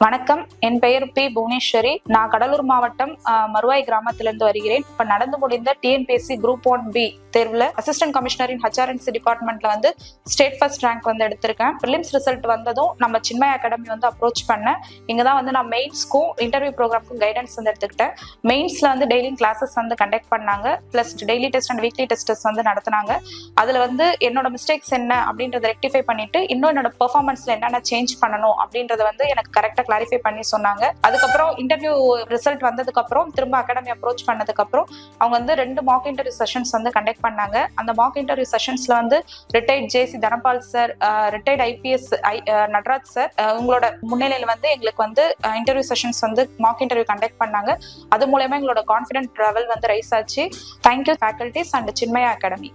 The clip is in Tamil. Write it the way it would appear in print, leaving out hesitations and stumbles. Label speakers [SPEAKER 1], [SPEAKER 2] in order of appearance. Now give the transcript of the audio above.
[SPEAKER 1] வணக்கம், என் பெயர் பி புவனேஸ்வரி. நான் கடலூர் மாவட்டம் மருவாய் கிராமத்திலிருந்து வருகிறேன். இப்ப நடந்து முடிந்த டிஎன்பிஎஸ்சி குரூப் 1B தேர்வுல அசிஸ்டன்ட் கமிஷனர் இன் HRNC டிபார்ட்மெண்ட்ல வந்து ஸ்டேட் ஃபர்ஸ்ட் ரேங்க் வந்து எடுத்திருக்கேன். ப்ரிலிம்ஸ் ரிசல்ட் வந்ததும் நம்ம சின்மய் அகாடமி வந்து அப்ரோச் பண்ணேன். இங்க தான் வந்து நான் மெயின்ஸ்க்கும் இன்டர்வியூ ப்ரோக்ராம்க்கும் கைடன்ஸ் வந்து எடுத்துக்கிட்டேன். மெயின்ஸ்ல வந்து டெய்லி கிளாஸஸ் வந்து கண்டக்ட் பண்ணாங்க. Plus daily test and weekly tests வந்து நடத்தினாங்க. அதுல வந்து என்னோட மிஸ்டேக்ஸ் என்ன அப்படின்றத ரெக்டிஃபை பண்ணிட்டு இன்னும் என்னோட பெர்ஃபார்மன்ஸ்ல என்னென்ன சேஞ்ச் பண்ணணும் அப்படின்றத வந்து எனக்கு கரெக்டா கிளாரிஃபை பண்ணி சொன்னாங்க. அதுக்கப்புறம் இன்டர்வியூ ரிசல்ட் வந்ததுக்கு அப்புறம் திரும்ப அகாடமி அப்ரோச் பண்ணதுக்கு அப்புறம் அவங்க வந்து 2 மாக் இன்டர்வியூ செஷன்ஸ் வந்து கண்டக்ட் பண்ணாங்க. அந்த மாக் இன்டர்வியூ செஷன்ஸ்ல வந்து retired JC Dhanapal sir, retired IPS Nataraj sir உங்களோட முன்னிலையில வந்து எங்களுக்கு வந்து இன்டர்வியூ செஷன்ஸ் வந்து மாக் இன்டர்வியூ கண்டக்ட் பண்ணாங்க. அது மூலமா எங்களோட கான்ஃபிடென்ட் லெவல் வந்து ரைஸ் ஆச்சு. Thank you faculties and Chinmay academy.